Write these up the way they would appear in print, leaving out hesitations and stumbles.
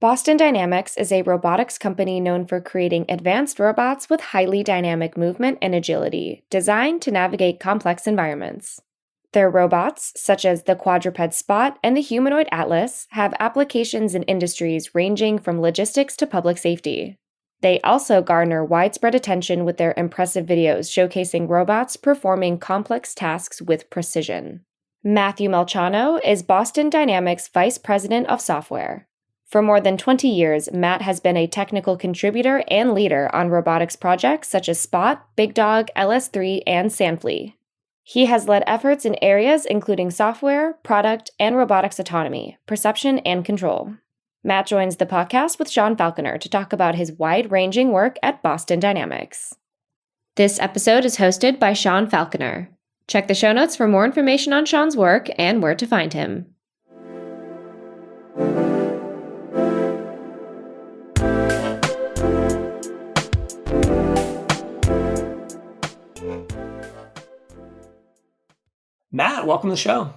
Boston Dynamics is a robotics company known for creating advanced robots with highly dynamic movement and agility, designed to navigate complex environments. Their robots, such as the quadruped Spot and the humanoid Atlas, have applications in industries ranging from logistics to public safety. They also garner widespread attention with their impressive videos showcasing robots performing complex tasks with precision. Matthew Malchano is Boston Dynamics Vice President of Software. For more than 20 years, Matt has been a technical contributor and leader on robotics projects such as Spot, BigDog, LS3, and SandFlea. He has led efforts in areas including software, product, and robotics autonomy, perception, and control. Matt joins the podcast with Sean Falconer to talk about his wide-ranging work at Boston Dynamics. This episode is hosted by Sean Falconer. Check the show notes for more information on Sean's work and where to find him. Matt, welcome to the show.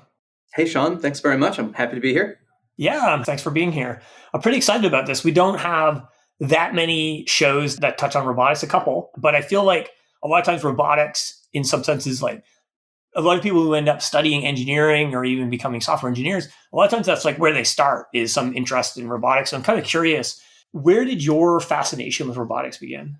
Hey, Sean. Thanks very much. I'm happy to be here. Yeah, thanks for being here. I'm pretty excited about this. We don't have that many shows that touch on robotics, a couple, but I feel like a lot of times robotics, in some senses, like a lot of people who end up studying engineering or even becoming software engineers, a lot of times that's like where they start, is some interest in robotics. So I'm kind of curious, where did your fascination with robotics begin?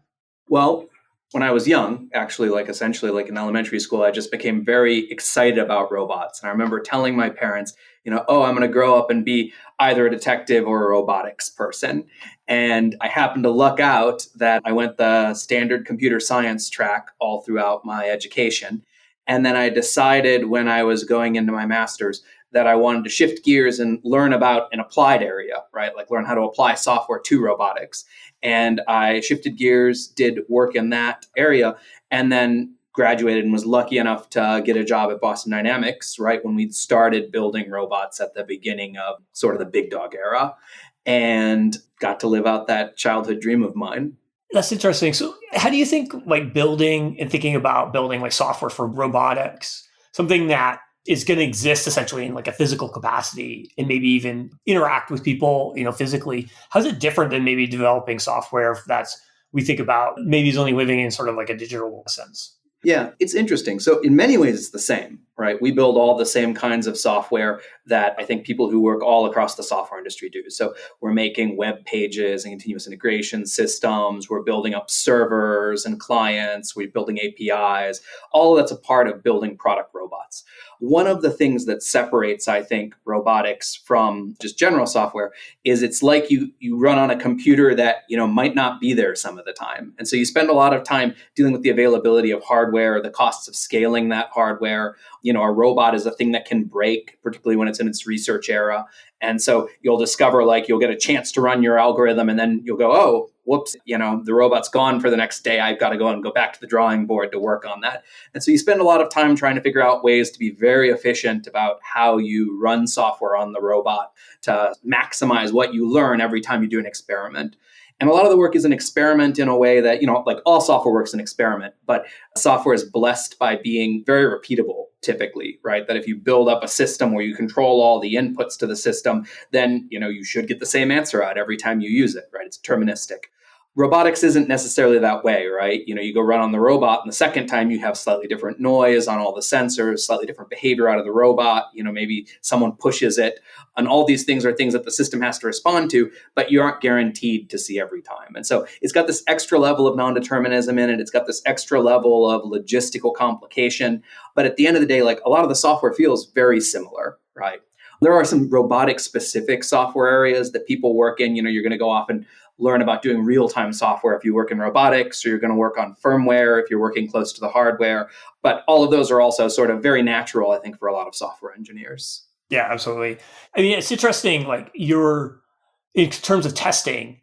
Well, when I was young, actually, essentially in elementary school, I just became very excited about robots. And I remember telling my parents, I'm going to grow up and be either a detective or a robotics person. And I happened to luck out that I went the standard computer science track all throughout my education. And then I decided when I was going into my master's that I wanted to shift gears and learn about an applied area, right? Like learn how to apply software to robotics. And I shifted gears, did work in that area, and then graduated and was lucky enough to get a job at Boston Dynamics, right when we started building robots at the beginning of sort of the BigDog era, and got to live out that childhood dream of mine. That's interesting. So how do you think building and thinking about building software for robotics, something that is going to exist essentially in a physical capacity and maybe even interact with people, physically. How's it different than maybe developing software that's, we think about maybe is only living in sort of a digital sense? Yeah, it's interesting. So in many ways, it's the same, right? We build all the same kinds of software that I think people who work all across the software industry do. So we're making web pages and continuous integration systems. We're building up servers and clients. We're building APIs. All of that's a part of building product robots. One of the things that separates, I think, robotics from just general software is it's like you run on a computer that, might not be there some of the time. And so you spend a lot of time dealing with the availability of hardware, the costs of scaling that hardware. A robot is a thing that can break, particularly when it's in its research era. And so you'll discover you'll get a chance to run your algorithm and then you'll go, oh, whoops, the robot's gone for the next day. I've got to go and go back to the drawing board to work on that. And so you spend a lot of time trying to figure out ways to be very efficient about how you run software on the robot to maximize what you learn every time you do an experiment. And a lot of the work is an experiment in a way that, all software work is an experiment, but software is blessed by being very repeatable, typically, right? That if you build up a system where you control all the inputs to the system, then, you should get the same answer out every time you use it, right? It's deterministic. Robotics isn't necessarily that way, right? You go run on the robot, and the second time you have slightly different noise on all the sensors, slightly different behavior out of the robot. Maybe someone pushes it, and all these things are things that the system has to respond to, but you aren't guaranteed to see every time. And so it's got this extra level of non-determinism in it. It's got this extra level of logistical complication. But at the end of the day, a lot of the software feels very similar, right? There are some robotic specific software areas that people work in. You're going to go off and learn about doing real-time software if you work in robotics, or you're going to work on firmware if you're working close to the hardware. But all of those are also sort of very natural, I think, for a lot of software engineers. Yeah, absolutely. I mean, it's interesting, in terms of testing,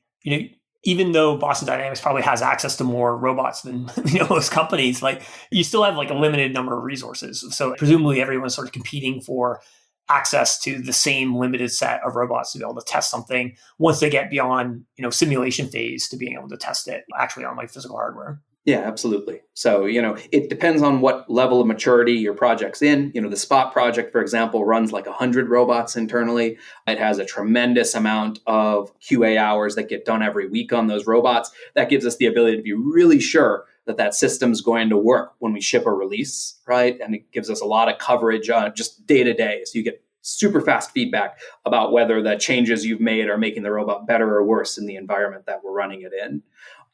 even though Boston Dynamics probably has access to more robots than most companies, you still have a limited number of resources. So presumably everyone's sort of competing for access to the same limited set of robots to be able to test something once they get beyond, simulation phase to being able to test it actually on physical hardware. Yeah, absolutely. So, it depends on what level of maturity your project's in. The Spot project, for example, runs like 100 robots internally. It has a tremendous amount of QA hours that get done every week on those robots. That gives us the ability to be really sure that that system's going to work when we ship a release, right? And it gives us a lot of coverage just day to day. So you get super fast feedback about whether the changes you've made are making the robot better or worse in the environment that we're running it in.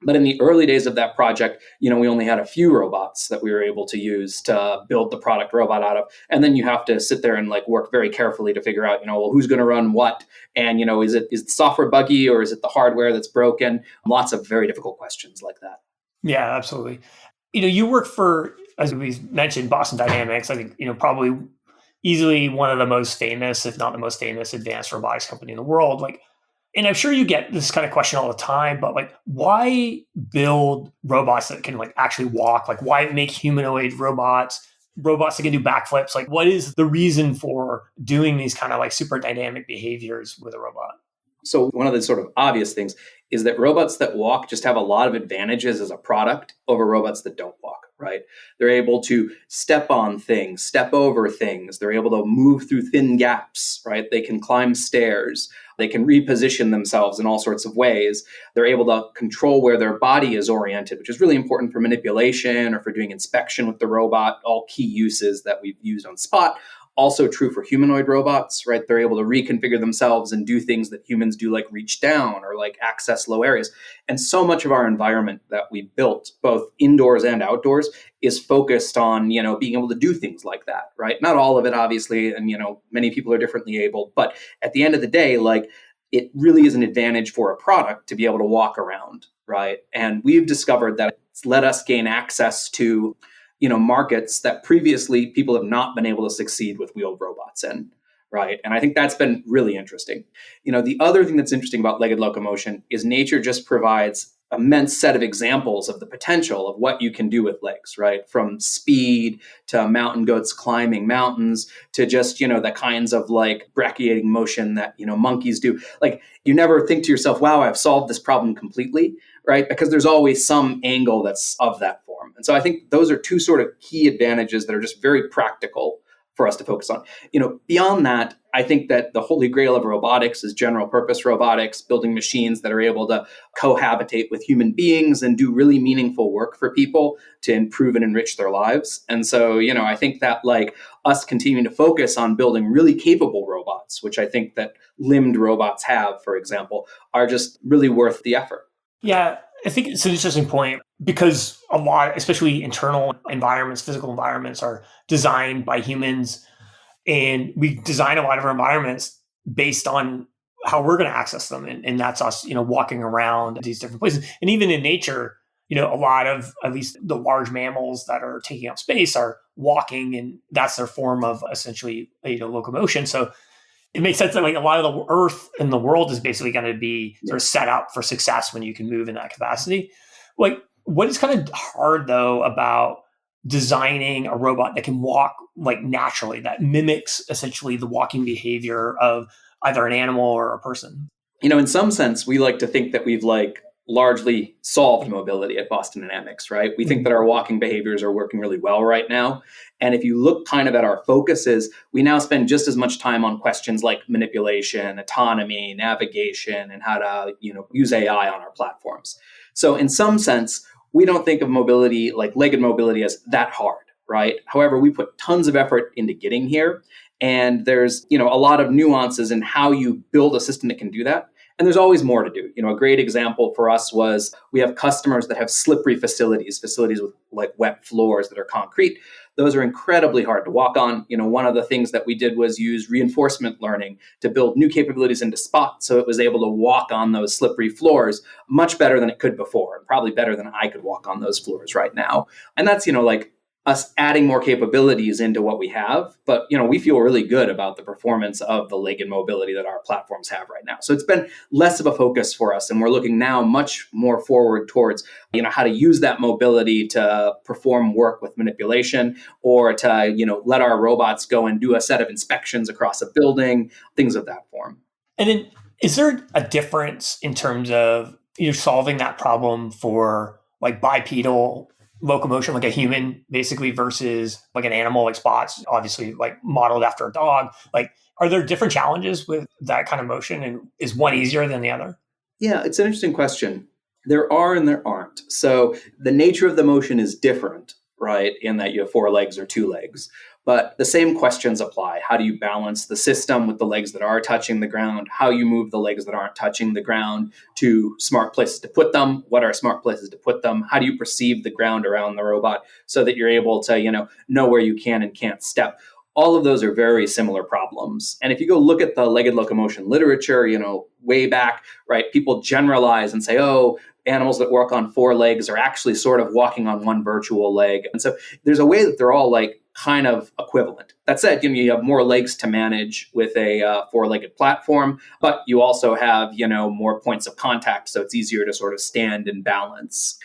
But in the early days of that project, we only had a few robots that we were able to use to build the product robot out of. And then you have to sit there and work very carefully to figure out, well, who's going to run what? And, is the software buggy or is it the hardware that's broken? Lots of very difficult questions like that. Yeah, absolutely. You work for, as we mentioned, Boston Dynamics. I think, probably easily one of the most famous, if not the most famous, advanced robotics company in the world. And I'm sure you get this kind of question all the time, but why build robots that can actually walk? Why make humanoid robots that can do backflips? What is the reason for doing these kind of super dynamic behaviors with a robot? So one of the sort of obvious things is that robots that walk just have a lot of advantages as a product over robots that don't walk, right? They're able to step on things, step over things. They're able to move through thin gaps, right? They can climb stairs. They can reposition themselves in all sorts of ways. They're able to control where their body is oriented, which is really important for manipulation or for doing inspection with the robot, all key uses that we've used on Spot. Also true for humanoid robots, right? They're able to reconfigure themselves and do things that humans do, like reach down or access low areas. And so much of our environment that we built, both indoors and outdoors, is focused on, being able to do things like that, right? Not all of it, obviously, and, many people are differently able. But at the end of the day, it really is an advantage for a product to be able to walk around, right? And we've discovered that it's let us gain access to markets that previously people have not been able to succeed with wheeled robots in, right? And I think that's been really interesting. The other thing that's interesting about legged locomotion is nature just provides an immense set of examples of the potential of what you can do with legs, right? From speed to mountain goats climbing mountains to just, the kinds of brachiating motion that, monkeys do. You never think to yourself, wow, I've solved this problem completely, right? Because there's always some angle that's of that form. And so I think those are two sort of key advantages that are just very practical for us to focus on. Beyond that, I think that the holy grail of robotics is general purpose robotics, building machines that are able to cohabitate with human beings and do really meaningful work for people to improve and enrich their lives. And so, I think that us continuing to focus on building really capable robots, which I think that limbed robots have, for example, are just really worth the effort. Yeah, I think it's an interesting point because a lot, especially internal environments, physical environments, are designed by humans. And we design a lot of our environments based on how we're going to access them. And that's us, walking around these different places. And even in nature, a lot of, at least the large mammals that are taking up space are walking, and that's their form of essentially, locomotion. So it makes sense that a lot of the earth in the world is basically going to be sort of set up for success when you can move in that capacity. What is kind of hard though about designing a robot that can walk naturally, that mimics essentially the walking behavior of either an animal or a person? In some sense, we like to think that we've largely solved mobility at Boston Dynamics, right? We think that our walking behaviors are working really well right now. And if you look kind of at our focuses, we now spend just as much time on questions like manipulation, autonomy, navigation, and how to, use AI on our platforms. So in some sense, we don't think of mobility, legged mobility, as that hard, right? However, we put tons of effort into getting here. And there's, a lot of nuances in how you build a system that can do that. And there's always more to do. A great example for us was we have customers that have slippery facilities with wet floors that are concrete. Those are incredibly hard to walk on. One of the things that we did was use reinforcement learning to build new capabilities into Spot, so it was able to walk on those slippery floors much better than it could before, and probably better than I could walk on those floors right now. And that's, us adding more capabilities into what we have. But, we feel really good about the performance of the legged mobility that our platforms have right now. So it's been less of a focus for us. And we're looking now much more forward towards, how to use that mobility to perform work with manipulation, or to, let our robots go and do a set of inspections across a building, things of that form. And then is there a difference in terms of, solving that problem for like bipedal locomotion, like a human basically, versus like an animal like Spot's, obviously like modeled after a dog. Like, are there different challenges with that kind of motion, and is one easier than the other? Yeah, it's an interesting question. There are and there aren't. So the nature of the motion is different, right? In that you have four legs or two legs. But the same questions apply. How do you balance the system with the legs that are touching the ground? How you move the legs that aren't touching the ground to smart places to put them? What are smart places to put them? How do you perceive the ground around the robot so that you're able to, know where you can and can't step? All of those are very similar problems. And if you go look at the legged locomotion literature, way back, right, people generalize and say, oh, animals that work on four legs are actually sort of walking on one virtual leg. And so there's a way that they're all like kind of equivalent. That said, you have more legs to manage with a four-legged platform, but you also have, more points of contact. So it's easier to sort of stand and balance.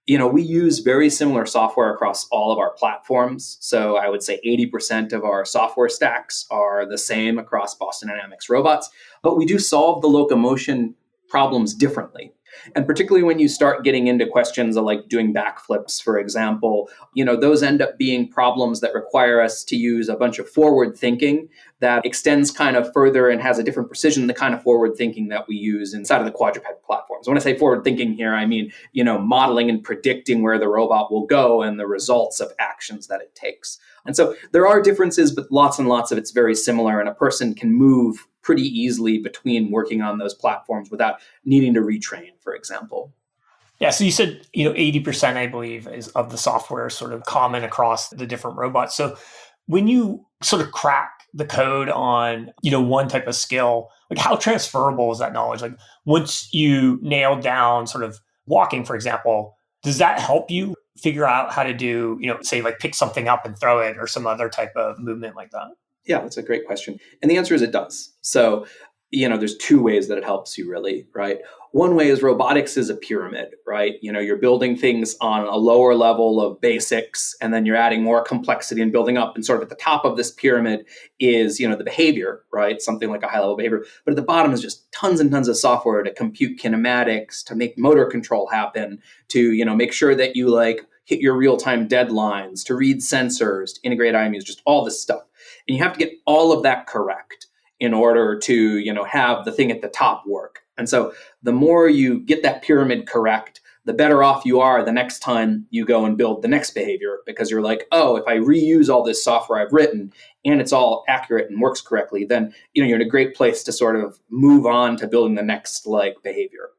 We use very similar software across all of our platforms. So I would say 80% of our software stacks are the same across Boston Dynamics robots, but we do solve the locomotion problems differently. And particularly when you start getting into questions of like doing backflips, for example, those end up being problems that require us to use a bunch of forward thinking that extends kind of further and has a different precision than the kind of forward thinking that we use inside of the quadruped platforms. When I say forward thinking here, I mean, modeling and predicting where the robot will go and the results of actions that it takes. And so there are differences, but lots and lots of it's very similar, and a person can move pretty easily between working on those platforms without needing to retrain, for example. Yeah, so you said 80%, I believe, is of the software sort of common across the different robots. So when you sort of crack the code on one type of skill, like how transferable is that knowledge? Like once you nail down sort of walking, for example, does that help you figure out how to do say like pick something up and throw it or some other type of movement like that? Yeah, that's a great question. And the answer is it does. So, there's two ways that it helps you really, right? One way is robotics is a pyramid, right? You're building things on a lower level of basics, and then you're adding more complexity and building up. And sort of at the top of this pyramid is, the behavior, right? Something like a high level behavior. But at the bottom is just tons and tons of software to compute kinematics, to make motor control happen, to, make sure that you like hit your real-time deadlines, to read sensors, to integrate IMUs, just all this stuff. And you have to get all of that correct in order to, have the thing at the top work. And so the more you get that pyramid correct, the better off you are the next time you go and build the next behavior, because you're like, oh, if I reuse all this software I've written and it's all accurate and works correctly, then, you're in a great place to sort of move on to building the next behavior.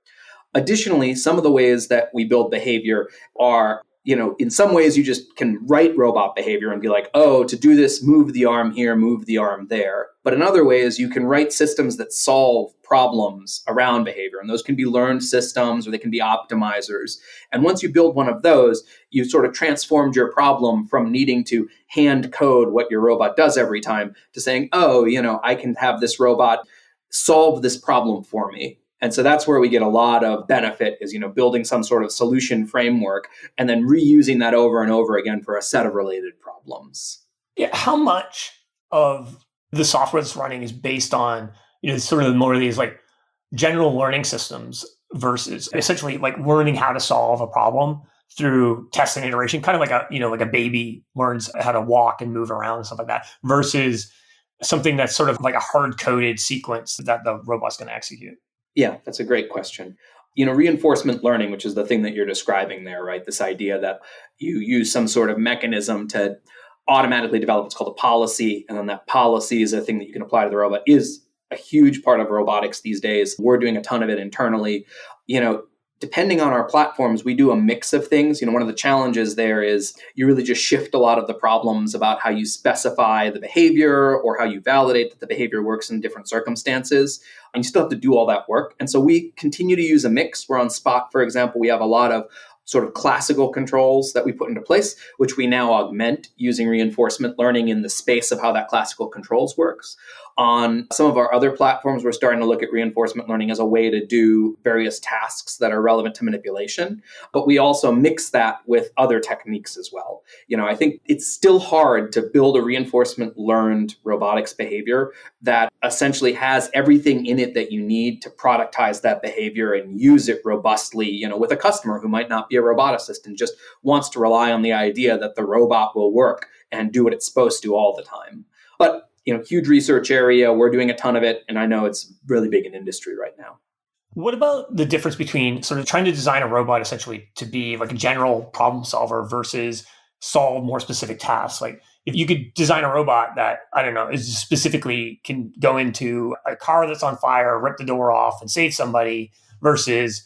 Additionally, some of the ways that we build behavior are, in some ways you just can write robot behavior and be like, oh, to do this, move the arm here, move the arm there. But in other ways, you can write systems that solve problems around behavior. And those can be learned systems or they can be optimizers. And once you build one of those, you sort of transformed your problem from needing to hand code what your robot does every time to saying, oh, I can have this robot solve this problem for me. And so that's where we get a lot of benefit is, building some sort of solution framework and then reusing that over and over again for a set of related problems. Yeah. How much of the software that's running is based on, sort of more of these like general learning systems versus essentially like learning how to solve a problem through test and iteration, kind of like like a baby learns how to walk and move around and stuff like that, versus something that's sort of like a hard-coded sequence that the robot's going to execute? Yeah, that's a great question. Reinforcement learning, which is the thing that you're describing there, right? This idea that you use some sort of mechanism to automatically develop what's called a policy, and then that policy is a thing that you can apply to the robot, is a huge part of robotics these days. We're doing a ton of it internally. Depending on our platforms, we do a mix of things. One of the challenges there is you really just shift a lot of the problems about how you specify the behavior or how you validate that the behavior works in different circumstances. And you still have to do all that work. And so we continue to use a mix. We're on Spot, for example, we have a lot of sort of classical controls that we put into place, which we now augment using reinforcement learning in the space of how that classical controls works. On some of our other platforms, we're starting to look at reinforcement learning as a way to do various tasks that are relevant to manipulation. But we also mix that with other techniques as well. I think it's still hard to build a reinforcement learned robotics behavior that essentially has everything in it that you need to productize that behavior and use it robustly, with a customer who might not be a roboticist and just wants to rely on the idea that the robot will work and do what it's supposed to all the time. But, huge research area, we're doing a ton of it, and I know it's really big in industry right now. What about the difference between sort of trying to design a robot essentially to be like a general problem solver versus solve more specific tasks? Like if you could design a robot that, I don't know, is specifically can go into a car that's on fire, rip the door off and save somebody versus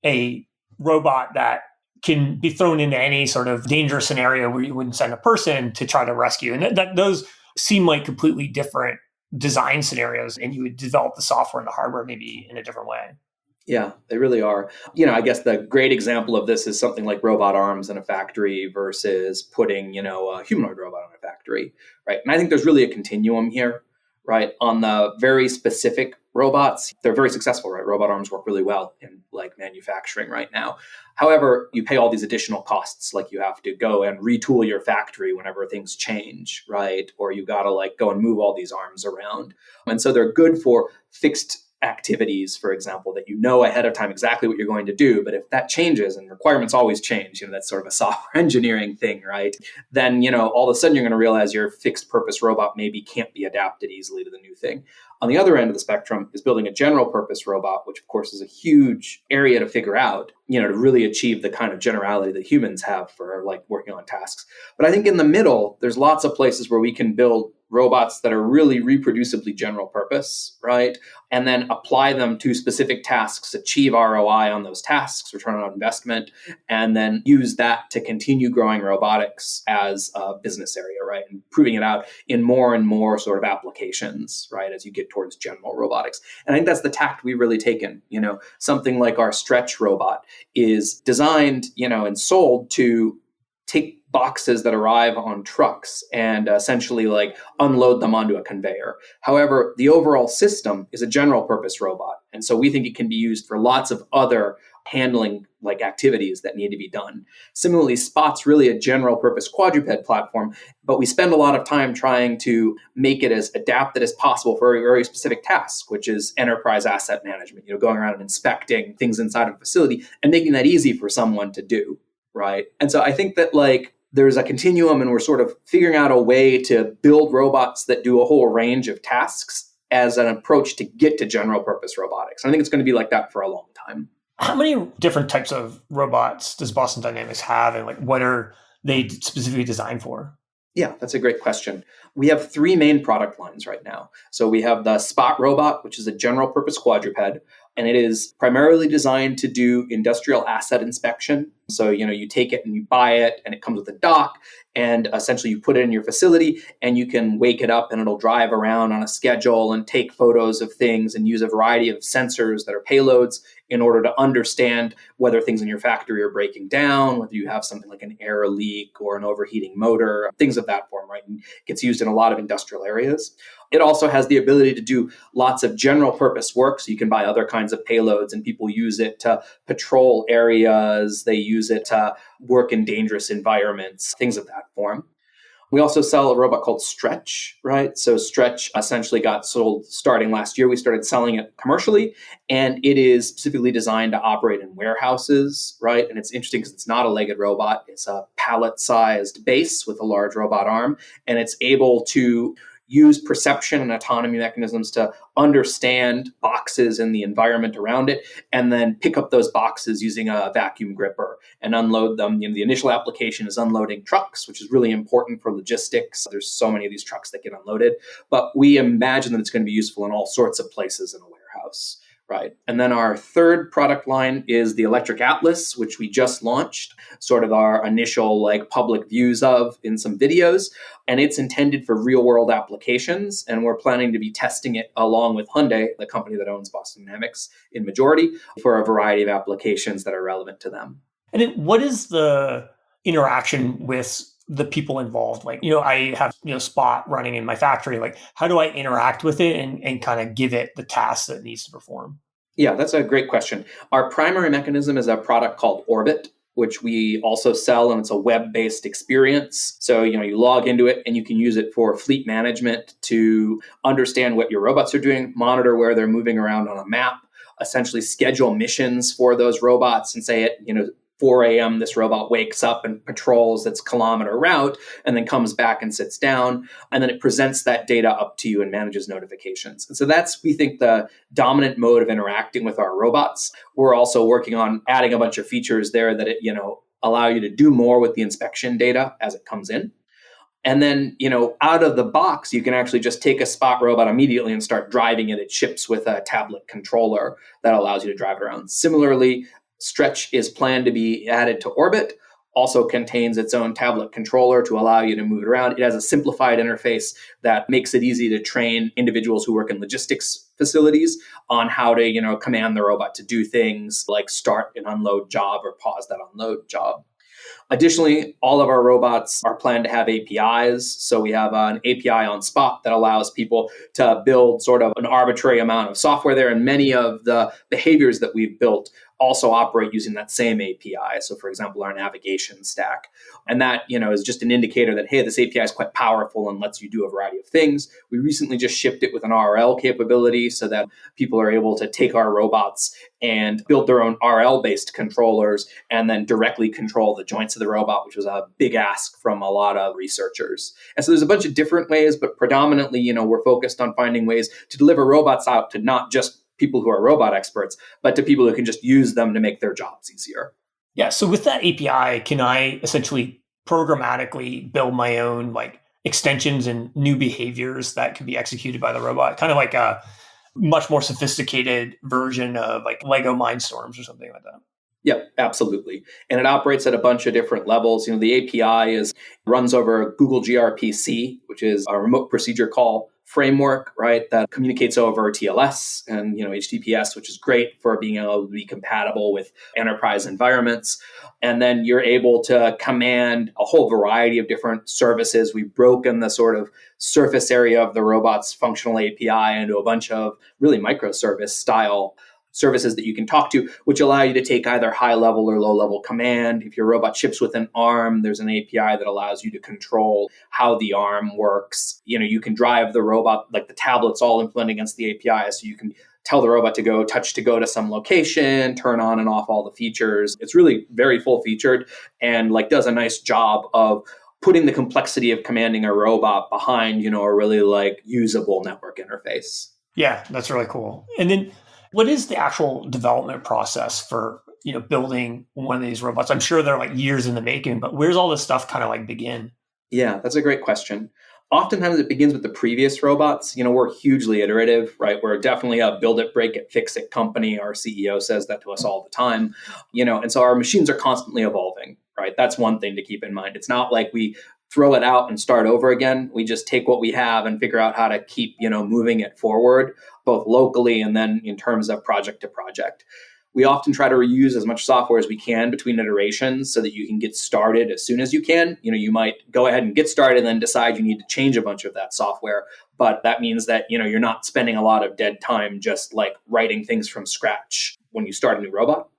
a robot that can be thrown into any sort of dangerous scenario where you wouldn't send a person to try to rescue. And those seem like completely different design scenarios, and you would develop the software and the hardware maybe in a different way. Yeah, they really are. I guess the great example of this is something like robot arms in a factory versus putting, a humanoid robot in a factory, right? And I think there's really a continuum here, right? On the very specific robots, they're very successful, right? Robot arms work really well in like manufacturing right now. However, you pay all these additional costs, like you have to go and retool your factory whenever things change, right? Or you got to like go and move all these arms around. And so they're good for fixed activities, for example, that you know ahead of time exactly what you're going to do. But if that changes, and requirements always change, that's sort of a software engineering thing, right? Then, all of a sudden you're going to realize your fixed purpose robot maybe can't be adapted easily to the new thing. On the other end of the spectrum is building a general purpose robot, which of course is a huge area to figure out, to really achieve the kind of generality that humans have for like working on tasks. But I think in the middle, there's lots of places where we can build robots that are really reproducibly general purpose, right? And then apply them to specific tasks, achieve ROI on those tasks, return on investment, and then use that to continue growing robotics as a business area, right? And proving it out in more and more sort of applications, right? As you get towards general robotics. And I think that's the tact we've really taken. Something like our stretch robot is designed, and sold to take boxes that arrive on trucks and essentially like unload them onto a conveyor. However, the overall system is a general purpose robot. And so we think it can be used for lots of other handling like activities that need to be done. Similarly, Spot's really a general purpose quadruped platform, but we spend a lot of time trying to make it as adapted as possible for very, very specific tasks, which is enterprise asset management, going around and inspecting things inside of a facility and making that easy for someone to do. Right. And so I think that like there's a continuum and we're sort of figuring out a way to build robots that do a whole range of tasks as an approach to get to general purpose robotics. And I think it's going to be like that for a long time. How many different types of robots does Boston Dynamics have, and like what are they specifically designed for? Yeah, that's a great question. We have three main product lines right now. So we have the Spot robot, which is a general purpose quadruped, and it is primarily designed to do industrial asset inspection. So, you take it and you buy it and it comes with a dock, and essentially you put it in your facility and you can wake it up and it'll drive around on a schedule and take photos of things and use a variety of sensors that are payloads in order to understand whether things in your factory are breaking down, whether you have something like an air leak or an overheating motor, things of that form, right? And it gets used in a lot of industrial areas. It also has the ability to do lots of general purpose work. So you can buy other kinds of payloads and people use it to patrol areas. They use it to work in dangerous environments, things of that form. We also sell a robot called Stretch, right? So Stretch essentially got sold starting last year. We started selling it commercially, and it is specifically designed to operate in warehouses, right? And it's interesting because it's not a legged robot. It's a pallet-sized base with a large robot arm, and it's able to use perception and autonomy mechanisms to understand boxes and the environment around it, and then pick up those boxes using a vacuum gripper and unload them. The initial application is unloading trucks, which is really important for logistics. There's so many of these trucks that get unloaded, but we imagine that it's going to be useful in all sorts of places in a warehouse. Right. And then our third product line is the Electric Atlas, which we just launched, sort of our initial like public views of in some videos. And it's intended for real world applications. And we're planning to be testing it along with Hyundai, the company that owns Boston Dynamics, in majority for a variety of applications that are relevant to them. And then what is the interaction with the people involved? Like, I have, Spot running in my factory. Like, how do I interact with it and kind of give it the tasks that it needs to perform? Yeah, that's a great question. Our primary mechanism is a product called Orbit, which we also sell, and it's a web-based experience. So, you log into it and you can use it for fleet management to understand what your robots are doing, monitor where they're moving around on a map, essentially schedule missions for those robots and say, 4 a.m., this robot wakes up and patrols its kilometer route and then comes back and sits down. And then it presents that data up to you and manages notifications. And so that's, we think, the dominant mode of interacting with our robots. We're also working on adding a bunch of features there that, allow you to do more with the inspection data as it comes in. And then, out of the box, you can actually just take a Spot robot immediately and start driving it. It ships with a tablet controller that allows you to drive it around. Similarly, Stretch is planned to be added to Orbit, also contains its own tablet controller to allow you to move it around. It has a simplified interface that makes it easy to train individuals who work in logistics facilities on how to, command the robot to do things like start an unload job or pause that unload job. Additionally, all of our robots are planned to have APIs. So we have an API on Spot that allows people to build sort of an arbitrary amount of software there. And many of the behaviors that we've built also operate using that same API. So for example, our navigation stack. And that, is just an indicator that, hey, this API is quite powerful and lets you do a variety of things. We recently just shipped it with an RL capability so that people are able to take our robots and build their own RL-based controllers and then directly control the joints of the robot, which was a big ask from a lot of researchers. And so there's a bunch of different ways, but predominantly, we're focused on finding ways to deliver robots out to not just people who are robot experts, but to people who can just use them to make their jobs easier. Yeah. So with that API, can I essentially programmatically build my own extensions and new behaviors that can be executed by the robot? Kind of like a much more sophisticated version of Lego Mindstorms or something like that. Yeah, absolutely. And it operates at a bunch of different levels. The API runs over Google gRPC, which is a remote procedure call framework, right, that communicates over TLS and, HTTPS, which is great for being able to be compatible with enterprise environments. And then you're able to command a whole variety of different services. We've broken the sort of surface area of the robot's functional API into a bunch of really microservice style services that you can talk to, which allow you to take either high level or low level command. If your robot ships with an arm, there's an API that allows you to control how the arm works. You can drive the robot, like the tablet's all implemented against the API, so you can tell the robot to go to some location, turn on and off all the features. It's really very full featured and does a nice job of putting the complexity of commanding a robot behind, a really usable network interface. Yeah, that's really cool. And then what is the actual development process for, building one of these robots? I'm sure they're years in the making, but where's all this stuff kind of begin? Yeah, that's a great question. Oftentimes it begins with the previous robots. We're hugely iterative, right? We're definitely a build it, break it, fix it company. Our CEO says that to us all the time, and so our machines are constantly evolving, right? That's one thing to keep in mind. It's not like we throw it out and start over again. We just take what we have and figure out how to keep, moving it forward, both locally and then in terms of project to project. We often try to reuse as much software as we can between iterations so that you can get started as soon as you can. You might go ahead and get started and then decide you need to change a bunch of that software. But that means that, you're not spending a lot of dead time just writing things from scratch when you start a new robot.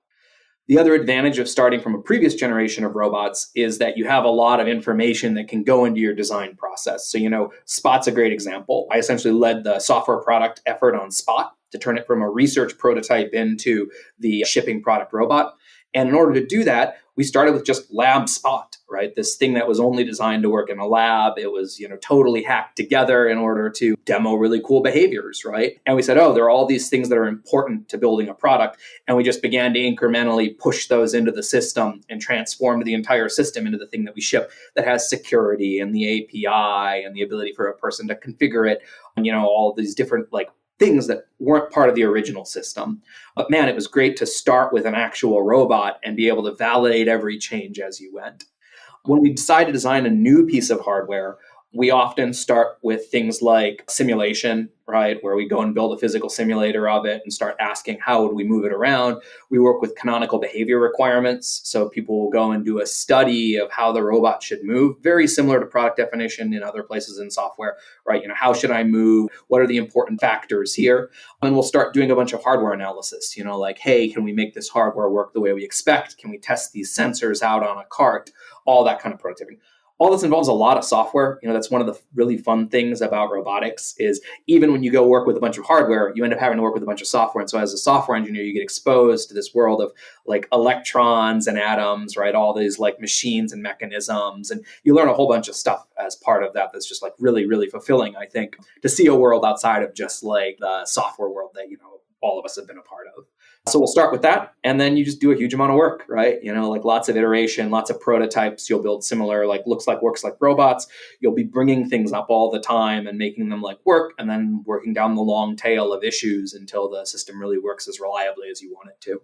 The other advantage of starting from a previous generation of robots is that you have a lot of information that can go into your design process. So, Spot's a great example. I essentially led the software product effort on Spot to turn it from a research prototype into the shipping product robot. And in order to do that, we started with just Lab Spot, right? This thing that was only designed to work in a lab. It was, totally hacked together in order to demo really cool behaviors, right? And we said, there are all these things that are important to building a product. And we just began to incrementally push those into the system and transform the entire system into the thing that we ship that has security and the API and the ability for a person to configure it, and, all these different things that weren't part of the original system. But man, it was great to start with an actual robot and be able to validate every change as you went. When we decide to design a new piece of hardware, we often start with things like simulation right? Where we go and build a physical simulator of it and start asking, how would we move it around? We work with canonical behavior requirements. So people will go and do a study of how the robot should move, very similar to product definition in other places in software, right? How should I move? What are the important factors here? And we'll start doing a bunch of hardware analysis, like, hey, can we make this hardware work the way we expect? Can we test these sensors out on a cart? All that kind of productivity. All this involves a lot of software. That's one of the really fun things about robotics is even when you go work with a bunch of hardware, you end up having to work with a bunch of software. And so as a software engineer, you get exposed to this world of like electrons and atoms, right? All these like machines and mechanisms. And you learn a whole bunch of stuff as part of that. That's just like really, really fulfilling, I think, to see a world outside of just like the software world that, all of us have been a part of. So we'll start with that. And then you just do a huge amount of work, right? Like lots of iteration, lots of prototypes. You'll build similar, like looks like works like robots. You'll be bringing things up all the time and making them like work and then working down the long tail of issues until the system really works as reliably as you want it to.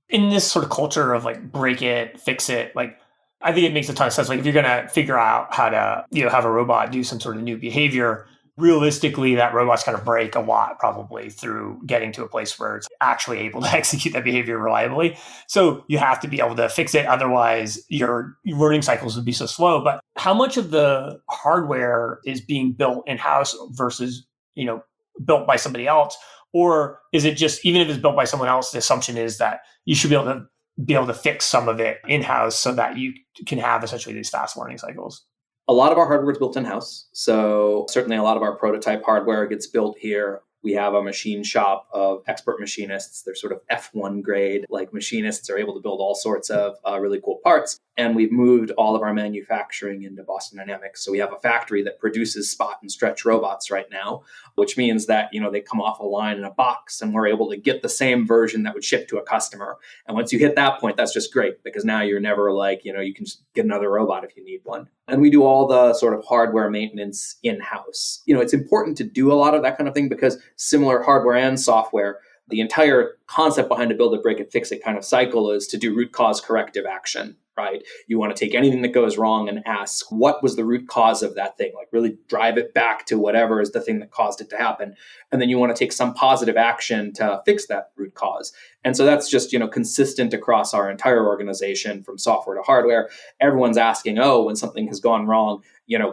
In this sort of culture of like break it, fix it, like I think it makes a ton of sense. Like if you're going to figure out how to, have a robot do some sort of new behavior, realistically, that robot's going to break a lot probably through getting to a place where it's actually able to execute that behavior reliably. So you have to be able to fix it. Otherwise, your learning cycles would be so slow. But how much of the hardware is being built in-house versus, built by somebody else? Or is it just, even if it's built by someone else, the assumption is that you should be able to fix some of it in-house so that you can have essentially these fast learning cycles? A lot of our hardware is built in-house. So certainly a lot of our prototype hardware gets built here. We have a machine shop of expert machinists. They're sort of F1 grade, like machinists are able to build all sorts of really cool parts. And we've moved all of our manufacturing into Boston Dynamics. So we have a factory that produces spot and stretch robots right now, which means that, they come off a line in a box and we're able to get the same version that would ship to a customer. And once you hit that point, that's just great because now you're never like, you can just get another robot if you need one. And we do all the sort of hardware maintenance in-house. It's important to do a lot of that kind of thing because similar hardware and software, the entire concept behind a build it, break it, fix it kind of cycle is to do root cause corrective action, right? You want to take anything that goes wrong and ask, what was the root cause of that thing? Like really drive it back to whatever is the thing that caused it to happen. And then you want to take some positive action to fix that root cause. And so that's just, consistent across our entire organization from software to hardware. Everyone's asking, when something has gone wrong,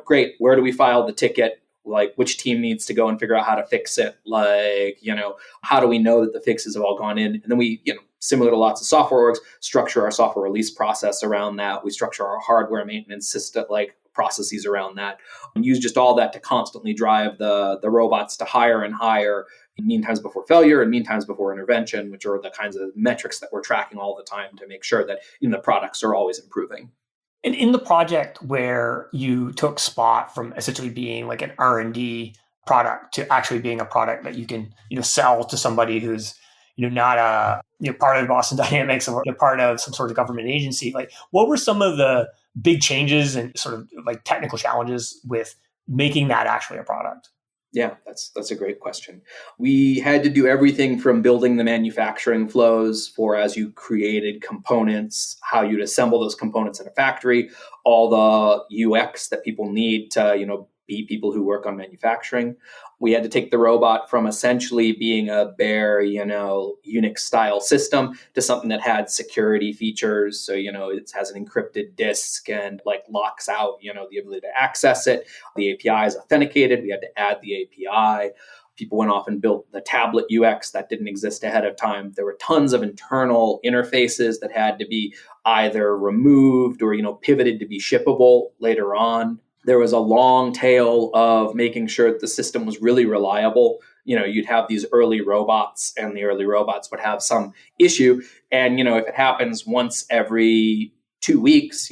great, where do we file the ticket? Like which team needs to go and figure out how to fix it? Like, how do we know that the fixes have all gone in? And then we, similar to lots of software orgs, structure our software release process around that. We structure our hardware maintenance system, like processes around that, and use just all that to constantly drive the robots to higher and higher in mean times before failure and mean times before intervention, which are the kinds of metrics that we're tracking all the time to make sure that the products are always improving. And in the project where you took Spot from essentially being like an R&D product to actually being a product that you can, sell to somebody who's, not a, part of Boston Dynamics or part of some sort of government agency, like what were some of the big changes and sort of like technical challenges with making that actually a product? Yeah, that's a great question. We had to do everything from building the manufacturing flows for as you created components, how you'd assemble those components in a factory, all the UX that people need to, be people who work on manufacturing. We had to take the robot from essentially being a bare, Unix style system to something that had security features. So, it has an encrypted disk and like locks out, the ability to access it. The API is authenticated. We had to add the API. People went off and built the tablet UX that didn't exist ahead of time. There were tons of internal interfaces that had to be either removed or, pivoted to be shippable later on. There was a long tail of making sure that the system was really reliable. You'd have these early robots and the early robots would have some issue. And, if it happens once every 2 weeks,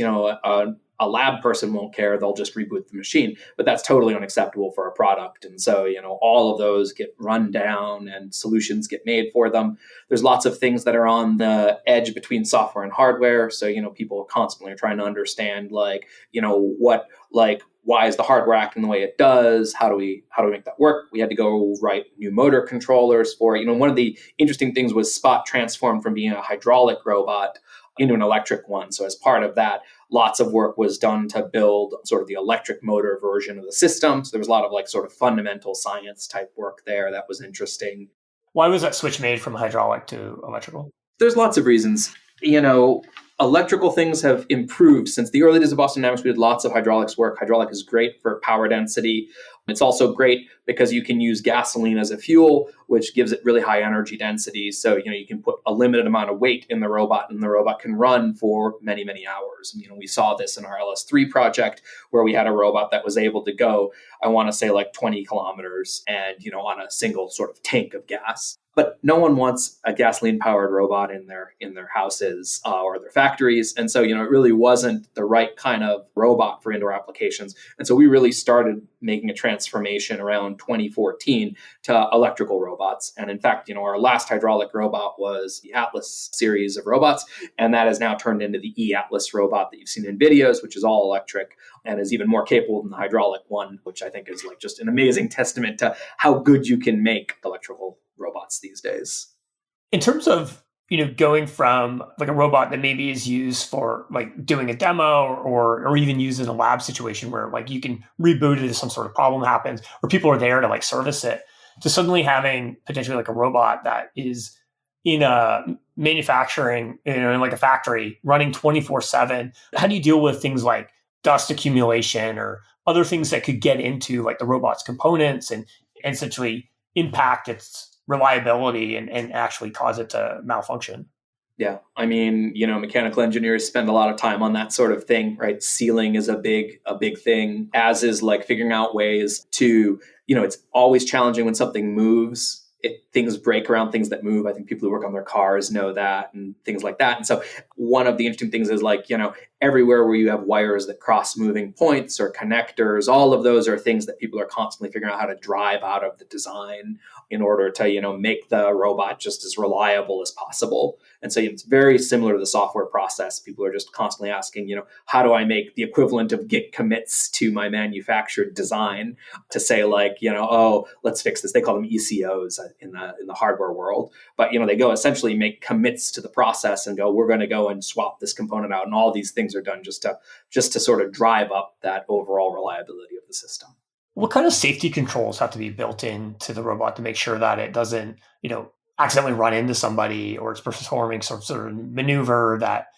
a lab person won't care. They'll just reboot the machine. But that's totally unacceptable for a product. And so, all of those get run down and solutions get made for them. There's lots of things that are on the edge between software and hardware. So, people constantly are trying to understand, like, what like, why is the hardware acting the way it does? How do we make that work? We had to go write new motor controllers for it. One of the interesting things was Spot transformed from being a hydraulic robot into an electric one. So as part of that, lots of work was done to build sort of the electric motor version of the system. So there was a lot of like sort of fundamental science type work there that was interesting. Why was that switch made from hydraulic to electrical? There's lots of reasons. Electrical things have improved since the early days of Boston Dynamics. We did lots of hydraulics work. Hydraulic is great for power density. It's also great because you can use gasoline as a fuel, which gives it really high energy density. So, you can put a limited amount of weight in the robot and the robot can run for many, many hours. We saw this in our LS3 project where we had a robot that was able to go, I want to say like 20 kilometers and, on a single sort of tank of gas. But no one wants a gasoline-powered robot in their houses or their factories. And so, it really wasn't the right kind of robot for indoor applications. And so we really started making a transformation around 2014 to electrical robots. And in fact, our last hydraulic robot was the Atlas series of robots. And that has now turned into the E-Atlas robot that you've seen in videos, which is all electric and is even more capable than the hydraulic one, which I think is like just an amazing testament to how good you can make electrical robots these days. In terms of, going from like a robot that maybe is used for like doing a demo or even used in a lab situation where like you can reboot it if some sort of problem happens or people are there to like service it, to suddenly having potentially like a robot that is in a manufacturing, in like a factory running 24/7. How do you deal with things like dust accumulation or other things that could get into like the robot's components and essentially impact its reliability and actually cause it to malfunction? Yeah. Mechanical engineers spend a lot of time on that sort of thing, right? Sealing is a big thing, as is like figuring out ways to, it's always challenging when something moves. Things break around things that move. I think people who work on their cars know that and things like that. And so one of the interesting things is like, everywhere where you have wires that cross moving points or connectors, all of those are things that people are constantly figuring out how to drive out of the design in order to, make the robot just as reliable as possible. And so it's very similar to the software process. People are just constantly asking, how do I make the equivalent of Git commits to my manufactured design to say like, oh, let's fix this. They call them ECOs in the hardware world. But, they go essentially make commits to the process and go, we're going to go and swap this component out. And all these things are done just to sort of drive up that overall reliability of the system. What kind of safety controls have to be built into the robot to make sure that it doesn't, accidentally run into somebody or it's performing some sort of maneuver that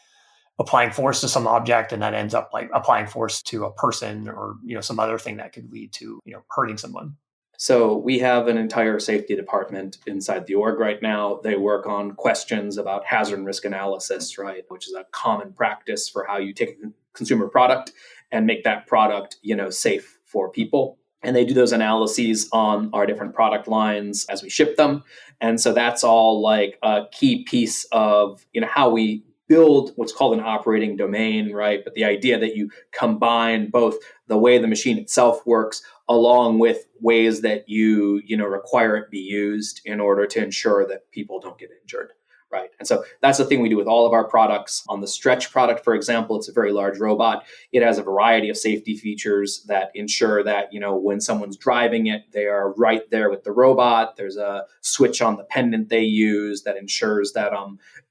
applying force to some object and that ends up like applying force to a person or, some other thing that could lead to, hurting someone? So we have an entire safety department inside the org right now. They work on questions about hazard and risk analysis, right? Which is a common practice for how you take a consumer product and make that product, safe for people. And they do those analyses on our different product lines as we ship them. And so that's all like a key piece of, how we build what's called an operating domain, right? But the idea that you combine both the way the machine itself works along with ways that you require it be used in order to ensure that people don't get injured. Right. And so that's the thing we do with all of our products. On the Stretch product, for example, it's a very large robot. It has a variety of safety features that ensure that, when someone's driving it, they are right there with the robot. There's a switch on the pendant they use that ensures that,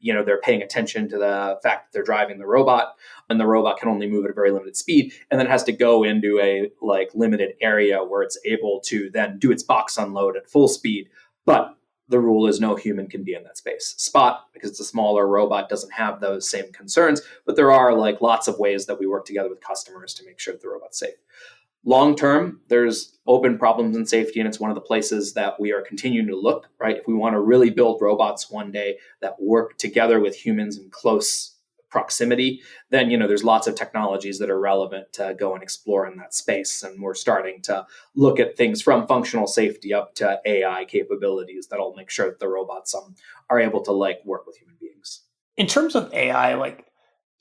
they're paying attention to the fact that they're driving the robot. And the robot can only move at a very limited speed. And then it has to go into a limited area where it's able to then do its box unload at full speed. But the rule is no human can be in that space. Spot, because it's a smaller robot, doesn't have those same concerns, but there are lots of ways that we work together with customers to make sure that the robot's safe. Long term, there's open problems in safety, and it's one of the places that we are continuing to look, right? If we want to really build robots one day that work together with humans in close proximity, then there's lots of technologies that are relevant to go and explore in that space. And we're starting to look at things from functional safety up to AI capabilities that'll make sure that the robots are able to work with human beings. In terms of AI,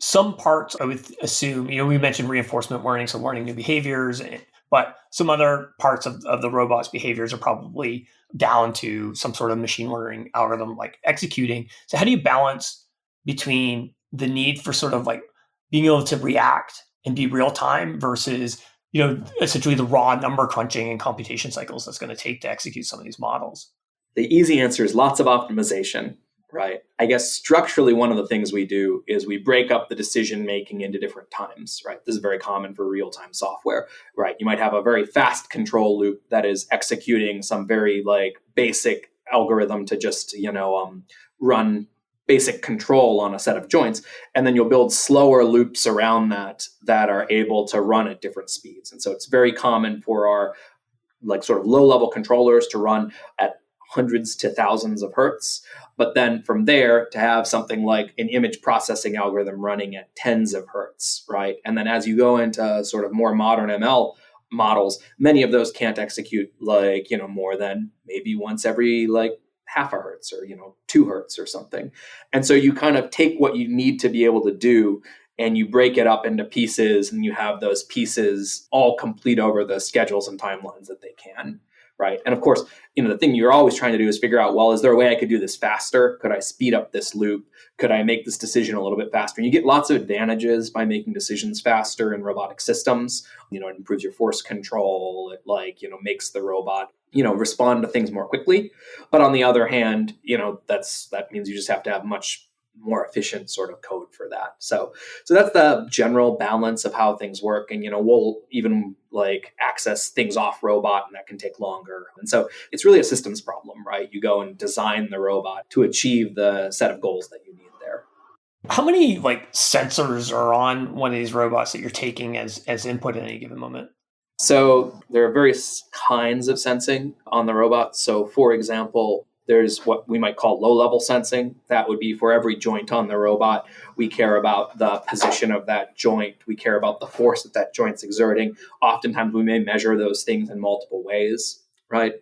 some parts I would assume, we mentioned reinforcement learning, so learning new behaviors, but some other parts of the robot's behaviors are probably down to some sort of machine learning algorithm like executing. So how do you balance between the need for sort of being able to react and be real time versus essentially the raw number crunching and computation cycles that's going to take to execute some of these models? The easy answer is lots of optimization, right? I guess structurally, one of the things we do is we break up the decision making into different times, right? This is very common for real-time software, right? You might have a very fast control loop that is executing some very basic algorithm to just, run basic control on a set of joints. And then you'll build slower loops around that are able to run at different speeds. And so it's very common for our sort of low-level controllers to run at hundreds to thousands of hertz. But then from there to have something like an image processing algorithm running at tens of hertz, right? And then as you go into sort of more modern ML models, many of those can't execute more than maybe once every half a hertz or 2 hertz or something. And so you kind of take what you need to be able to do and you break it up into pieces, and you have those pieces all complete over the schedules and timelines that they can, right? And of course, the thing you're always trying to do is figure out, well, is there a way I could do this faster? Could I speed up this loop? Could I make this decision a little bit faster? And you get lots of advantages by making decisions faster in robotic systems. It improves your force control. It makes the robot respond to things more quickly. But on the other hand, that means you just have to have much more efficient sort of code for that. So that's the general balance of how things work. And, we'll even access things off robot, and that can take longer. And so it's really a systems problem, right? You go and design the robot to achieve the set of goals that you need there. How many sensors are on one of these robots that you're taking as input at any given moment? So there are various kinds of sensing on the robot. So for example, there's what we might call low-level sensing. That would be for every joint on the robot. We care about the position of that joint. We care about the force that joint's exerting. Oftentimes, we may measure those things in multiple ways, right?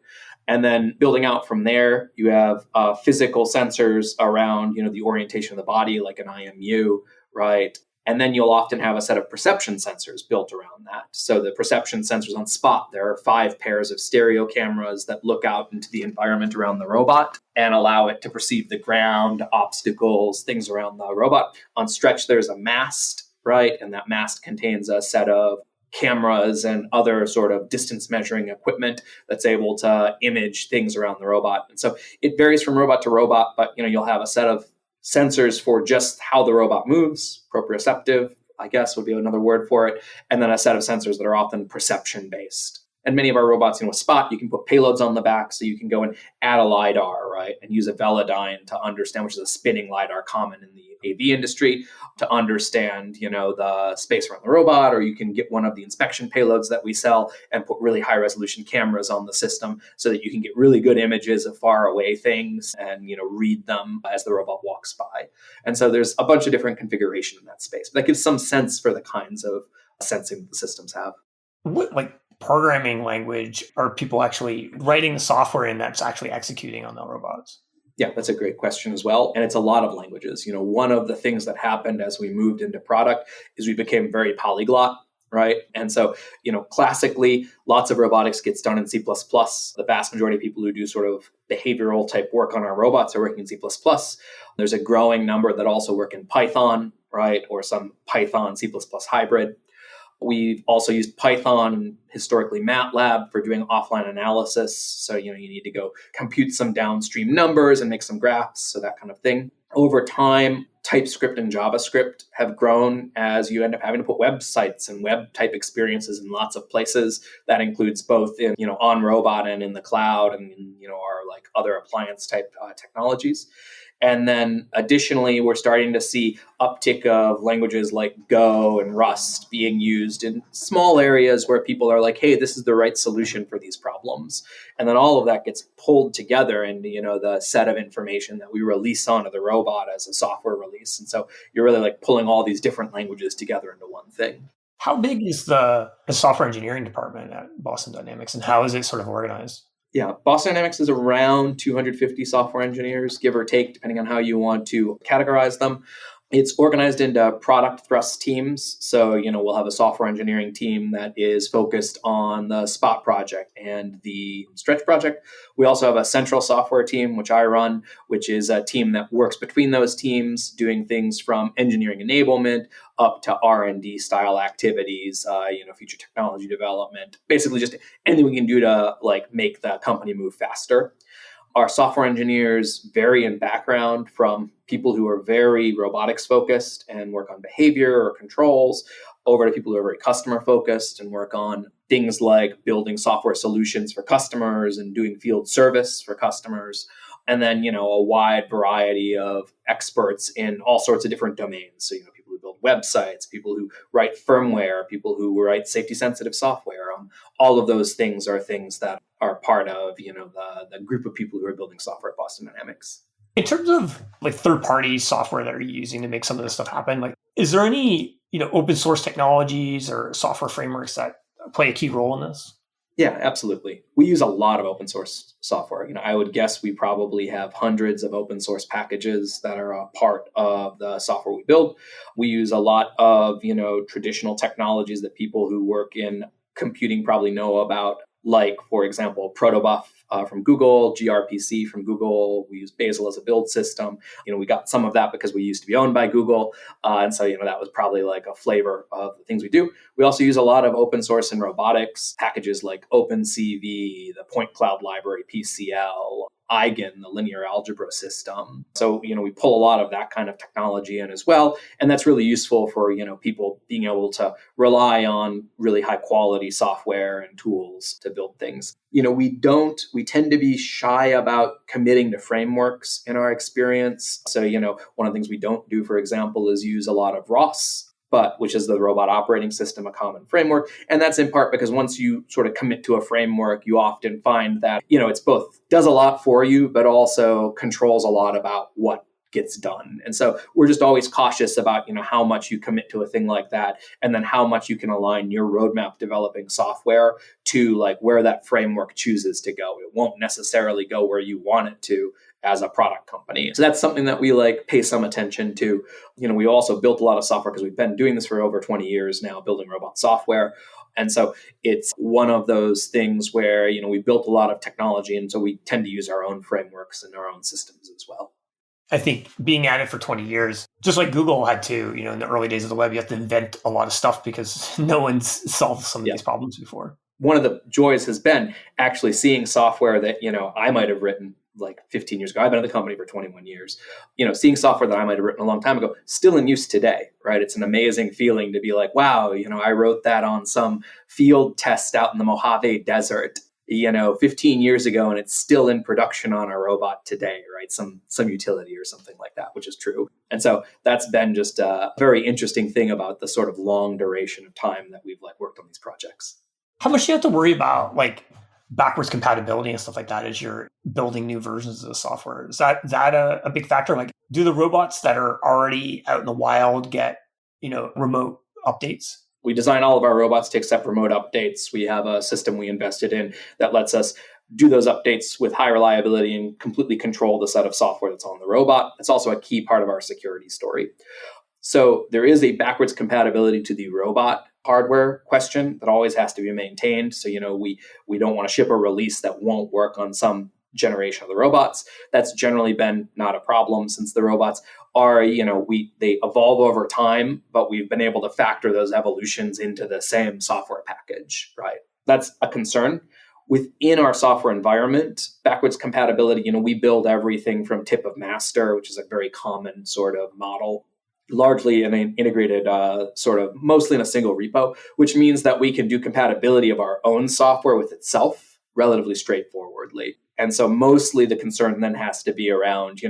And then building out from there, you have physical sensors around, the orientation of the body, like an IMU, right? And then you'll often have a set of perception sensors built around that. So the perception sensors on Spot, there are 5 pairs of stereo cameras that look out into the environment around the robot and allow it to perceive the ground, obstacles, things around the robot. On Stretch, there's a mast, right? And that mast contains a set of cameras and other sort of distance measuring equipment that's able to image things around the robot. And so it varies from robot to robot, but you'll have a set of sensors for just how the robot moves, proprioceptive, I guess would be another word for it, and then a set of sensors that are often perception-based. And many of our robots, with Spot, you can put payloads on the back, so you can go and add a LiDAR, right, and use a Velodyne to understand, which is a spinning LiDAR common in the AV industry, to understand, the space around the robot, or you can get one of the inspection payloads that we sell and put really high-resolution cameras on the system so that you can get really good images of far away things and, read them as the robot walks by. And so there's a bunch of different configuration in that space. But that gives some sense for the kinds of sensing that the systems have. What, programming language are people actually writing the software in that's actually executing on the robots? Yeah, that's a great question as well. And it's a lot of languages. One of the things that happened as we moved into product is we became very polyglot, right? And so, classically, lots of robotics gets done in C++. The vast majority of people who do sort of behavioral type work on our robots are working in C++. There's a growing number that also work in Python, right? Or some Python C++ hybrid. We've also used Python, historically MATLAB, for doing offline analysis. So, you need to go compute some downstream numbers and make some graphs, so that kind of thing. Over time, TypeScript and JavaScript have grown as you end up having to put websites and web type experiences in lots of places. That includes both in, on robot and in the cloud and in, our other appliance type technologies. And then additionally, we're starting to see uptick of languages like Go and Rust being used in small areas where people are like, hey, this is the right solution for these problems. And then all of that gets pulled together into, the set of information that we release onto the robot as a software release. And so you're really pulling all these different languages together into one thing. How big is the software engineering department at Boston Dynamics, and how is it sort of organized? Yeah, Boston Dynamics is around 250 software engineers, give or take, depending on how you want to categorize them. It's organized into product thrust teams. So, we'll have a software engineering team that is focused on the Spot project and the Stretch project. We also have a central software team, which I run, which is a team that works between those teams, doing things from engineering enablement up to R&D style activities, future technology development, basically just anything we can do to make the company move faster. Our software engineers vary in background from people who are very robotics focused and work on behavior or controls over to people who are very customer focused and work on things like building software solutions for customers and doing field service for customers. And then, a wide variety of experts in all sorts of different domains. So, people who build websites, people who write firmware, people who write safety sensitive software. All of those things are things that are part of, the group of people who are building software at Boston Dynamics. In terms of third-party software that are you using to make some of this stuff happen, is there any, open source technologies or software frameworks that play a key role in this? Yeah, absolutely. We use a lot of open source software. I would guess we probably have hundreds of open source packages that are a part of the software we build. We use a lot of, traditional technologies that people who work in computing probably know about, like, for example, Protobuf from Google, gRPC from Google. We use Bazel as a build system. We got some of that because we used to be owned by Google. And so, that was probably like a flavor of the things we do. We also use a lot of open source and robotics packages like OpenCV, the Point Cloud Library, PCL, Eigen, the linear algebra system. So, we pull a lot of that kind of technology in as well. And that's really useful for, people being able to rely on really high quality software and tools to build things. We tend to be shy about committing to frameworks in our experience. So, one of the things we don't do, for example, is use a lot of ROS, which is the robot operating system, a common framework. And that's in part because once you sort of commit to a framework, you often find that, it's both does a lot for you, but also controls a lot about what gets done. And so we're just always cautious about, how much you commit to a thing like that, and then how much you can align your roadmap developing software to where that framework chooses to go. It won't necessarily go where you want it to as a product company. So that's something that we pay some attention to. We also built a lot of software because we've been doing this for over 20 years now, building robot software. And so it's one of those things where, we built a lot of technology. And so we tend to use our own frameworks and our own systems as well. I think being at it for 20 years, just like Google had to, in the early days of the web, you have to invent a lot of stuff because no one's solved some of these problems before. One of the joys has been actually seeing software that, I might have written 15 years ago. I've been at the company for 21 years. Seeing software that I might have written a long time ago, still in use today, right? It's an amazing feeling to be like, wow, I wrote that on some field test out in the Mojave Desert, 15 years ago, and it's still in production on a robot today, right? Some utility or something like that, which is true. And so that's been just a very interesting thing about the sort of long duration of time that we've worked on these projects. How much do you have to worry about backwards compatibility and stuff like that as you're building new versions of the software? Is that a big factor? Do the robots that are already out in the wild get, remote updates? We design all of our robots to accept remote updates. We have a system we invested in that lets us do those updates with high reliability and completely control the set of software that's on the robot. It's also a key part of our security story. So there is a backwards compatibility to the robot hardware question that always has to be maintained. So, we don't want to ship a release that won't work on some generation of the robots. That's generally been not a problem since the robots are, they evolve over time, but we've been able to factor those evolutions into the same software package, right? That's a concern. Within our software environment, backwards compatibility, we build everything from tip of master, which is a very common sort of model, largely in an integrated sort of mostly in a single repo, which means that we can do compatibility of our own software with itself relatively straightforwardly. And so mostly the concern then has to be around,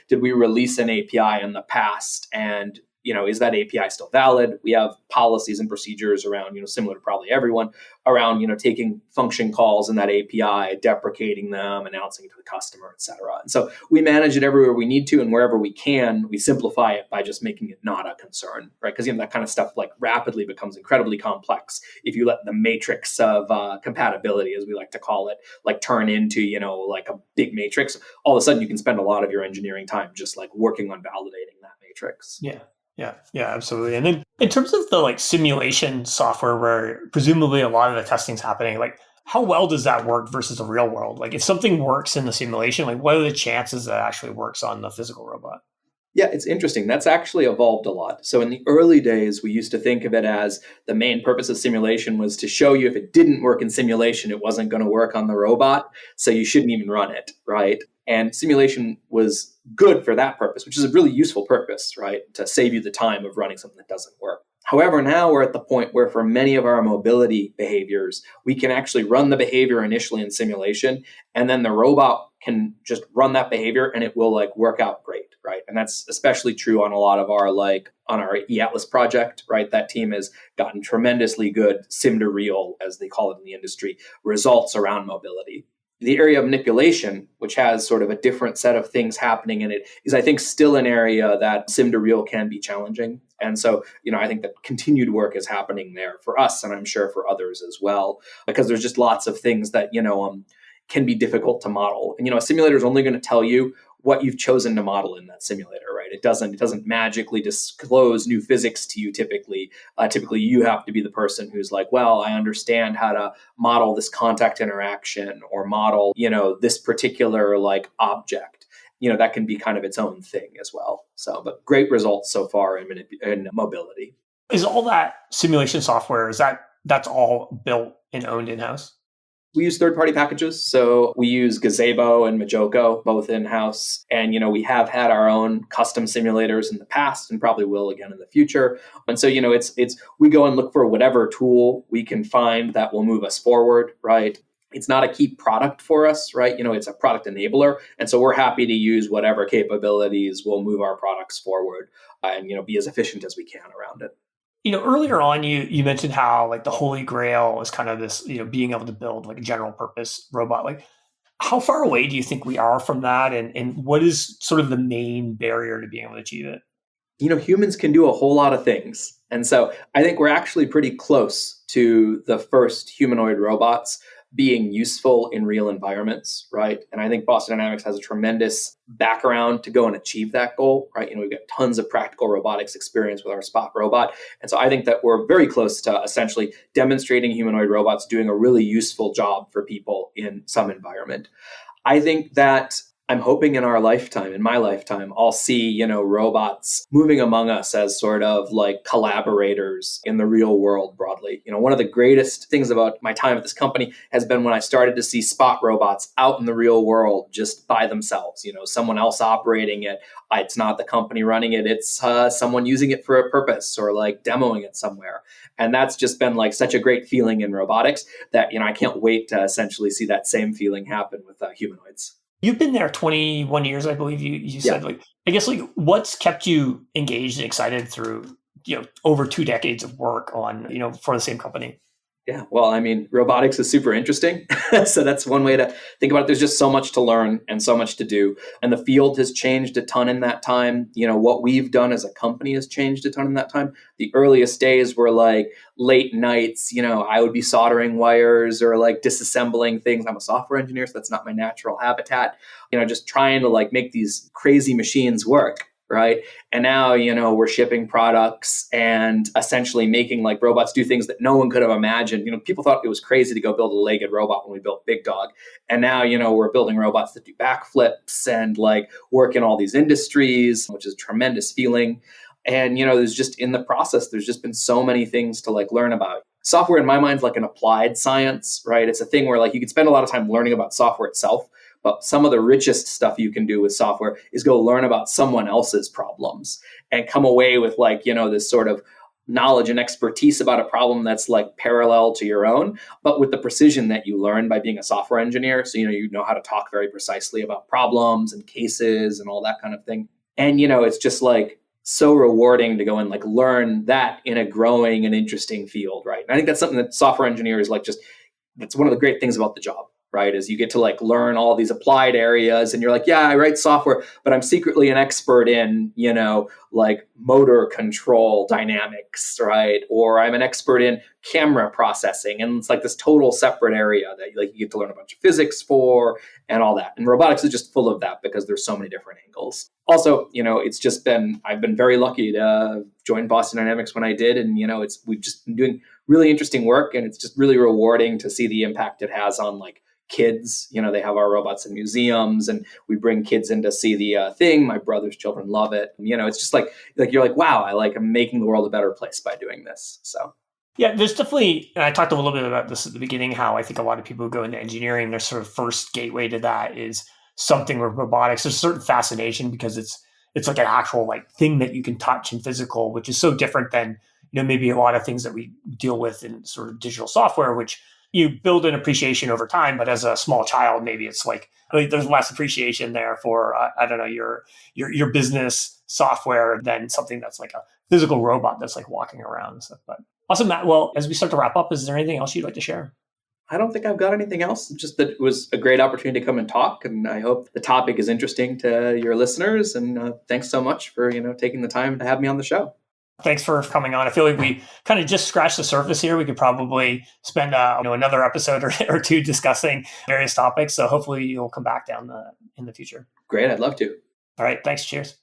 did we release an API in the past? And, is that API still valid? We have policies and procedures around, similar to probably everyone, around, taking function calls in that API, deprecating them, announcing it to the customer, et cetera. And so we manage it everywhere we need to, and wherever we can, we simplify it by just making it not a concern, right? Because that kind of stuff rapidly becomes incredibly complex if you let the matrix of compatibility, as we like to call it, turn into, a big matrix. All of a sudden, you can spend a lot of your engineering time just working on validating that matrix. tricks. Yeah, absolutely. And then in terms of the like simulation software where presumably a lot of the testing's happening, like how well does that work versus the real world? Like if something works in the simulation, like what are the chances that it actually works on the physical robot? Yeah, it's interesting. That's actually evolved a lot. So in the early days, we used to think of it as the main purpose of simulation was to show you if it didn't work in simulation, it wasn't going to work on the robot. So you shouldn't even run it, right? And simulation was good for that purpose, which is a really useful purpose, right? To save you the time of running something that doesn't work. However, now we're at the point where for many of our mobility behaviors, we can actually run the behavior initially in simulation, and then the robot can just run that behavior and it will like work out great, right? And that's especially true on a lot of our like on our eAtlas project, right? That team has gotten tremendously good sim to real, as they call it in the industry, results around mobility. The area of manipulation, which has sort of a different set of things happening in it, is I think still an area that sim to real can be challenging. And so, I think that continued work is happening there for us, and I'm sure for others as well, because there's just lots of things that, can be difficult to model. And, a simulator is only going to tell you what you've chosen to model in that simulator, right? It doesn't magically disclose new physics to you typically. Typically, you have to be the person who's like, well, I understand how to model this contact interaction or model, this particular like object. That can be kind of its own thing as well. So, but great results so far in mobility. Is all that simulation software, that's all built and owned in-house? We use third-party packages. So we use Gazebo and Majoko, both in-house. And, we have had our own custom simulators in the past and probably will again in the future. And so, we go and look for whatever tool we can find that will move us forward, right? It's not a key product for us, right? It's a product enabler. And so we're happy to use whatever capabilities will move our products forward and, be as efficient as we can around it. Earlier on, you mentioned how like the holy grail is kind of this, being able to build like a general purpose robot. Like how far away do you think we are from that? And what is sort of the main barrier to being able to achieve it? Humans can do a whole lot of things. And so I think we're actually pretty close to the first humanoid robots being useful in real environments, right? And I think Boston Dynamics has a tremendous background to go and achieve that goal, right? We've got tons of practical robotics experience with our Spot robot. And so I think that we're very close to essentially demonstrating humanoid robots doing a really useful job for people in some environment. I think that I'm hoping in my lifetime, I'll see, robots moving among us as sort of like collaborators in the real world broadly. One of the greatest things about my time at this company has been when I started to see Spot robots out in the real world just by themselves, someone else operating it. It's not the company running it. It's someone using it for a purpose or like demoing it somewhere. And that's just been like such a great feeling in robotics that, I can't wait to essentially see that same feeling happen with humanoids. You've been there 21 years, I believe you said. Like, I guess like what's kept you engaged and excited through, over 2 decades of work on, for the same company? Yeah, well, robotics is super interesting. So that's one way to think about it. There's just so much to learn and so much to do. And the field has changed a ton in that time. What we've done as a company has changed a ton in that time. The earliest days were like late nights, I would be soldering wires or like disassembling things. I'm a software engineer, so that's not my natural habitat. Just trying to like make these crazy machines work. Right. And now, we're shipping products and essentially making like robots do things that no one could have imagined. People thought it was crazy to go build a legged robot when we built BigDog. And now, we're building robots that do backflips and like work in all these industries, which is a tremendous feeling. And, there's just in the process, there's just been so many things to like learn about. Software in my mind is like an applied science, right? It's a thing where like you could spend a lot of time learning about software itself. But some of the richest stuff you can do with software is go learn about someone else's problems and come away with like, this sort of knowledge and expertise about a problem that's like parallel to your own, but with the precision that you learn by being a software engineer. So, you know how to talk very precisely about problems and cases and all that kind of thing. And, it's just like so rewarding to go and like learn that in a growing and interesting field, right? And I think that's something that software engineers like that's one of the great things about the job. right? Is you get to like learn all these applied areas and you're like, yeah, I write software, but I'm secretly an expert in, like motor control dynamics, right? Or I'm an expert in camera processing. And it's like this total separate area that like you get to learn a bunch of physics for and all that. And robotics is just full of that because there's so many different angles. Also, I've been very lucky to join Boston Dynamics when I did. And, we've just been doing really interesting work, and it's just really rewarding to see the impact it has on like kids. They have our robots in museums, and we bring kids in to see the thing. My brother's children love it. It's just like you're like, wow, I'm making the world a better place by doing this. So. Yeah, there's definitely, and I talked a little bit about this at the beginning, how I think a lot of people who go into engineering, their sort of first gateway to that is something with robotics. There's a certain fascination because it's like an actual like thing that you can touch and physical, which is so different than, maybe a lot of things that we deal with in sort of digital software, which you build an appreciation over time. But as a small child, maybe it's like, there's less appreciation there for, I don't know, your business software than something that's like a physical robot that's like walking around and stuff. But awesome, Matt. Well, as we start to wrap up, is there anything else you'd like to share? I don't think I've got anything else. Just that it was a great opportunity to come and talk. And I hope the topic is interesting to your listeners. And thanks so much for, taking the time to have me on the show. Thanks for coming on. I feel like we kind of just scratched the surface here. We could probably spend another episode or two discussing various topics. So hopefully you'll come back down in the future. Great. I'd love to. All right. Thanks. Cheers.